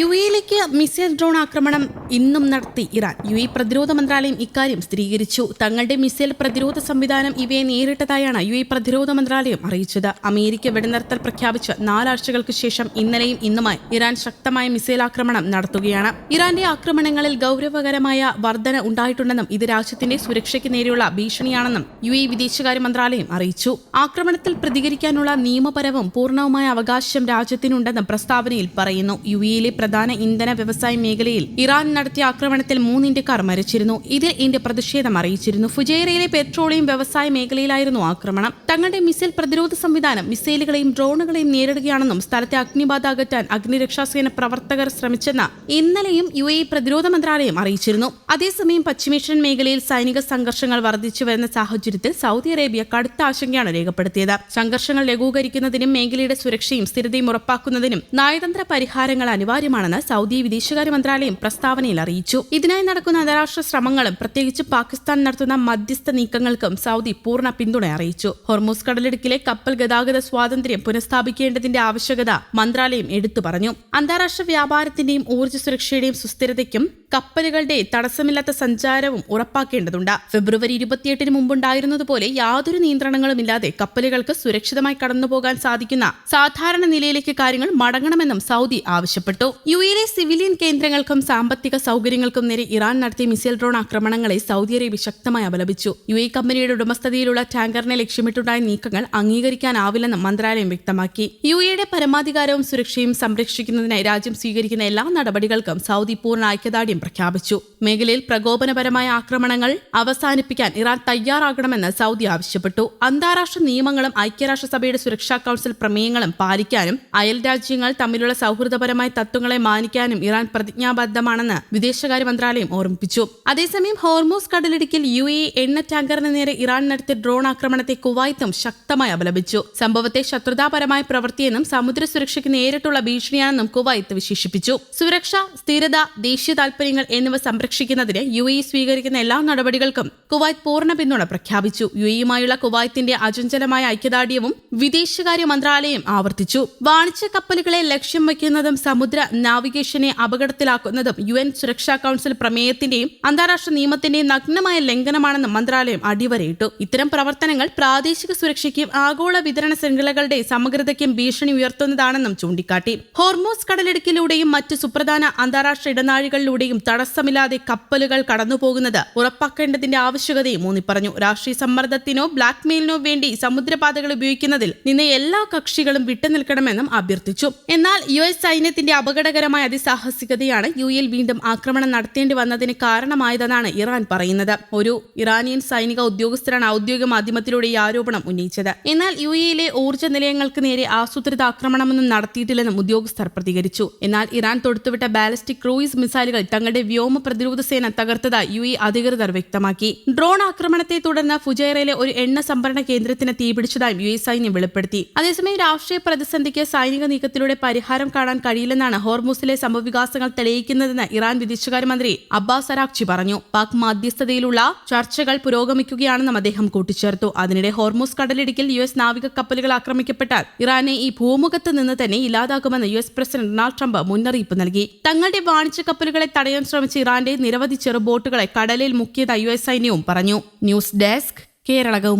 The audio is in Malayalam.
യുഎയിലേക്ക് മിസൈൽ ഡ്രോൺ ആക്രമണം ഇന്നും നടത്തി ഇറാൻ. യുഎഇ പ്രതിരോധ മന്ത്രാലയം ഇക്കാര്യം സ്ഥിരീകരിച്ചു. തങ്ങളുടെ മിസൈൽ പ്രതിരോധ സംവിധാനം ഇവയെ നേരിട്ടതായാണ് യുഎഇ പ്രതിരോധ മന്ത്രാലയം അറിയിച്ചത്. അമേരിക്ക വെടിനിർത്തൽ പ്രഖ്യാപിച്ച് 4 ആഴ്ചകൾക്ക് ശേഷം ഇന്നലെയും ഇന്നുമായി ഇറാൻ ശക്തമായ മിസൈൽ ആക്രമണം നടത്തുകയാണ്. ഇറാന്റെ ആക്രമണങ്ങളിൽ ഗൌരവകരമായ വർധന ഉണ്ടായിട്ടുണ്ടെന്നും ഇത് രാജ്യത്തിന്റെ സുരക്ഷയ്ക്ക് നേരെയുള്ള ഭീഷണിയാണെന്നും യുഎഇ വിദേശകാര്യ മന്ത്രാലയം അറിയിച്ചു. ആക്രമണത്തിൽ പ്രതികരിക്കാനുള്ള നിയമപരവും പൂർണ്ണവുമായ അവകാശം രാജ്യത്തിനുണ്ടെന്നും പ്രസ്താവനയിൽ പറയുന്നു. യുഎഇയിലെ പ്രധാന ഇന്ധന വ്യവസായ മേഖലയിൽ ഇറാൻ നടത്തിയ ആക്രമണത്തിൽ 3 ഇന്ത്യക്കാർ മരിച്ചിരുന്നു. ഇതിൽ ഇന്ത്യ പ്രതിഷേധം അറിയിച്ചിരുന്നു. ഫുജൈറയിലെ പെട്രോളിയം വ്യവസായ മേഖലയിലായിരുന്നു ആക്രമണം. തങ്ങളുടെ മിസൈൽ പ്രതിരോധ സംവിധാനം മിസൈലുകളെയും ഡ്രോണുകളെയും നേരിടുകയാണെന്നും സ്ഥലത്തെ അഗ്നിബാധ അകറ്റാൻ അഗ്നിരക്ഷാസേന പ്രവർത്തകർ ശ്രമിച്ചെന്ന് ഇന്നലെയും യുഎഇ പ്രതിരോധ മന്ത്രാലയം അറിയിച്ചിരുന്നു. അതേസമയം പശ്ചിമേഷ്യൻ മേഖലയിൽ സൈനിക സംഘർഷങ്ങൾ വർദ്ധിച്ചു വരുന്ന സാഹചര്യത്തിൽ സൗദി അറേബ്യ കടുത്ത ആശങ്കയാണ് രേഖപ്പെടുത്തിയത്. സംഘർഷങ്ങൾ ലഘൂകരിക്കുന്നതിനും മേഖലയുടെ സുരക്ഷയും സ്ഥിരതയും ഉറപ്പാക്കുന്നതിനും നയതന്ത്ര പരിഹാരങ്ങൾ അനിവാര്യമാണെന്ന് സൗദി വിദേശകാര്യ മന്ത്രാലയം പ്രസ്താവനയിൽ അറിയിച്ചു. ഇതിനായി നടക്കുന്ന അന്താരാഷ്ട്ര ശ്രമങ്ങളും പ്രത്യേകിച്ച് പാകിസ്ഥാൻ നടത്തുന്ന മധ്യസ്ഥ നീക്കങ്ങൾക്കും സൗദി പൂർണ്ണ പിന്തുണ അറിയിച്ചു. ഹോർമൂസ് കടലിടുക്കിലെ കപ്പൽ ഗതാഗത സ്വാതന്ത്ര്യം പുനഃസ്ഥാപിക്കേണ്ടതിന്റെ ആവശ്യകത മന്ത്രാലയം എടുത്തു പറഞ്ഞു. അന്താരാഷ്ട്ര വ്യാപാരത്തിന്റെയും ഊർജ്ജ സുരക്ഷയുടെയും സുസ്ഥിരതയ്ക്കും കപ്പലുകളുടെ തടസ്സമില്ലാത്ത സഞ്ചാരവും ഉറപ്പാക്കേണ്ടതുണ്ട്. ഫെബ്രുവരി 28 മുമ്പുണ്ടായിരുന്നതുപോലെ യാതൊരു നിയന്ത്രണങ്ങളുമില്ലാതെ കപ്പലുകൾക്ക് സുരക്ഷിതമായി കടന്നുപോകാൻ സാധിക്കുന്ന സാധാരണ നിലയിലേക്ക് കാര്യങ്ങൾ മടങ്ങണമെന്നും സൗദി ആവശ്യപ്പെട്ടു. യുഎയിലെ സിവിലിയൻ കേന്ദ്രങ്ങൾക്കും സാമ്പത്തിക സൗകര്യങ്ങൾക്കും നേരെ ഇറാൻ നടത്തിയ മിസൈൽ ഡ്രോൺ ആക്രമണങ്ങളെ സൗദി അറേബ്യ ശക്തമായി അപലപിച്ചു. യുഎഇ കമ്പനിയുടെ ഉടമസ്ഥതയിലുള്ള ടാങ്കറിനെ ലക്ഷ്യമിട്ടുണ്ടായ നീക്കങ്ങൾ അംഗീകരിക്കാനാവില്ലെന്നും മന്ത്രാലയം വ്യക്തമാക്കി. യുഎഇയുടെ പരമാധികാരവും സുരക്ഷയും സംരക്ഷിക്കുന്നതിനായി രാജ്യം സ്വീകരിക്കുന്ന എല്ലാ നടപടികൾക്കും സൗദി പൂർണ്ണ ഐക്യദാർഢ്യം പ്രഖ്യാപിച്ചു. മേഖലയിൽ പ്രകോപനപരമായ ആക്രമണങ്ങൾ അവസാനിപ്പിക്കാൻ ഇറാൻ തയ്യാറാകണമെന്ന് സൗദി ആവശ്യപ്പെട്ടു. അന്താരാഷ്ട്ര നിയമങ്ങളും ഐക്യരാഷ്ട്രസഭയുടെ സുരക്ഷാ കൌൺസിൽ പ്രമേയങ്ങളും പാലിക്കാനും അയൽ രാജ്യങ്ങൾ തമ്മിലുള്ള സൗഹൃദപരമായ തത്വങ്ങളെ മാനിക്കാനും ഇറാൻ പ്രതിജ്ഞാബദ്ധമാണെന്ന് വിദേശകാര്യ മന്ത്രാലയം ഓർമ്മിപ്പിച്ചു. അതേസമയം ഹോർമൂസ് കടലിടുക്കിൽ യുഎഇ എണ്ണ ടാങ്കറിന് നേരെ ഇറാൻ നടത്തിയ ഡ്രോൺ ആക്രമണത്തെ കുവൈത്തും ശക്തമായി അപലപിച്ചു. സംഭവത്തെ ശത്രുതാപരമായ പ്രവൃത്തിയെന്നും സമുദ്ര സുരക്ഷയ്ക്ക് നേരിട്ടുള്ള ഭീഷണിയാണെന്നും കുവൈത്ത് വിശേഷിപ്പിച്ചു. സുരക്ഷ, സ്ഥിരത, ദേശീയ താൽപര്യങ്ങൾ എന്നിവ സംരക്ഷിക്കുന്നതിന് യുഎഇ സ്വീകരിക്കുന്ന എല്ലാ നടപടികൾക്കും കുവൈത്ത് പൂർണ്ണ പിന്തുണ പ്രഖ്യാപിച്ചു. യുഎഇയുമായുള്ള കുവൈത്തിന്റെ അചഞ്ചലമായ ഐക്യദാർഢ്യവും വിദേശകാര്യ മന്ത്രാലയം ആവർത്തിച്ചു. വാണിജ്യ കപ്പലുകളെ ലക്ഷ്യം വയ്ക്കുന്നതും സമുദ്ര നാവിഗേഷനെ അപകടത്തിലാക്കുന്നതും യുഎൻ സുരക്ഷാ കൌൺസിൽ പ്രമേയത്തിന്റെയും അന്താരാഷ്ട്ര നിയമത്തിന്റെയും നഗ്നമായ ലംഘനമാണെന്ന് മന്ത്രാലയം അടിവരയിട്ടു. ഇത്തരം പ്രവർത്തനങ്ങൾ പ്രാദേശിക സുരക്ഷയ്ക്കും ആഗോള വിതരണ ശൃംഖലകളുടെ സമഗ്രതയ്ക്കും ഭീഷണി ഉയർത്തുന്നതാണെന്നും ചൂണ്ടിക്കാട്ടി. ഹോർമൂസ് കടലിടുക്കിലൂടെയും മറ്റ് സുപ്രധാന അന്താരാഷ്ട്ര ഇടനാഴികളിലൂടെയും തടസ്സമില്ലാതെ കപ്പലുകൾ കടന്നുപോകുന്നത് ഉറപ്പാക്കേണ്ടതിന്റെ ആവശ്യകതയും ഊന്നിപ്പറഞ്ഞു. രാഷ്ട്രീയ സമ്മർദ്ദത്തിനോ ബ്ലാക്ക്മെയിലിനോ വേണ്ടി സമുദ്രപാതകൾ ഉപയോഗിക്കുന്നതിൽ നിന്ന് എല്ലാ കക്ഷികളും വിട്ടുനിൽക്കണമെന്നും അഭ്യർത്ഥിച്ചു. എന്നാൽ യുഎസ് സൈന്യത്തിന്റെ അപകടകരമായ അതിസാഹസികതയാണ് യുഎഇയിൽ വീണ്ടും ആക്രമണം നടത്തേണ്ടി വന്നതിന് കാരണമായതെന്നാണ് ഇറാൻ പറയുന്നത്. ഒരു ഇറാനിയൻ സൈനിക ഉദ്യോഗസ്ഥരാണ് ഔദ്യോഗിക മാധ്യമത്തിലൂടെ ഈ ആരോപണം ഉന്നയിച്ചത്. എന്നാൽ യുഎഇയിലെ ഊർജ്ജ നിലയങ്ങൾക്ക് നേരെ ആസൂത്രിത ആക്രമണമൊന്നും നടത്തിയിട്ടില്ലെന്നും ഉദ്യോഗസ്ഥർ പ്രതികരിച്ചു. എന്നാൽ ഇറാൻ തൊടുത്തുവിട്ട ബാലിസ്റ്റിക് ക്രൂയിസ് മിസൈലുകൾ തങ്ങളുടെ വ്യോമ പ്രതിരോധ സേന തകർത്തതായി യുഎഇ അധികൃതർ വ്യക്തമാക്കി. ഡ്രോൺ ആക്രമണത്തെ തുടർന്ന് ഫുജൈറയിലെ ഒരു എണ്ണ സംഭരണ കേന്ദ്രത്തിന് തീപിടിച്ചതായും യുഎഇ സൈന്യം വെളിപ്പെടുത്തി. അതേസമയം രാഷ്ട്രീയ പ്രതിസന്ധിക്ക് സൈനിക നീക്കത്തിലൂടെ പരിഹാരം കാണാൻ കഴിയില്ലെന്നാണ് ഹോർമൂസിലെ സംഭവവികാസങ്ങൾ തെളിയിക്കുന്നതെന്ന് ഇറാൻ വിദേശകാര്യമന്ത്രി അബ്ബാസ് അരാക്ചി പറഞ്ഞു. പാക് മധ്യസ്ഥതയിലുള്ള ചർച്ചകൾ പുരോഗമിക്കുകയാണെന്നും അദ്ദേഹം കൂട്ടിച്ചേർത്തു. അതിനിടെ ഹോർമൂസ് കടലിടുക്കിൽ യുഎസ് നാവിക കപ്പലുകൾ ആക്രമിക്കപ്പെട്ടാൽ ഇറാനെ ഈ ഭൂമുഖത്ത് നിന്ന് തന്നെ ഇല്ലാതാക്കുമെന്ന് യുഎസ് പ്രസിഡന്റ് ഡൊണാൾഡ് ട്രംപ് മുന്നറിയിപ്പ് നൽകി. തങ്ങളുടെ വാണിജ്യ കപ്പലുകളെ തടയാൻ ശ്രമിച്ച ഇറാന്റെ നിരവധി ചെറുബോട്ടുകളെ കടലിൽ മുക്കിയതായി യുഎസ് സൈന്യവും പറഞ്ഞു. News desk Kerala Kaumudi.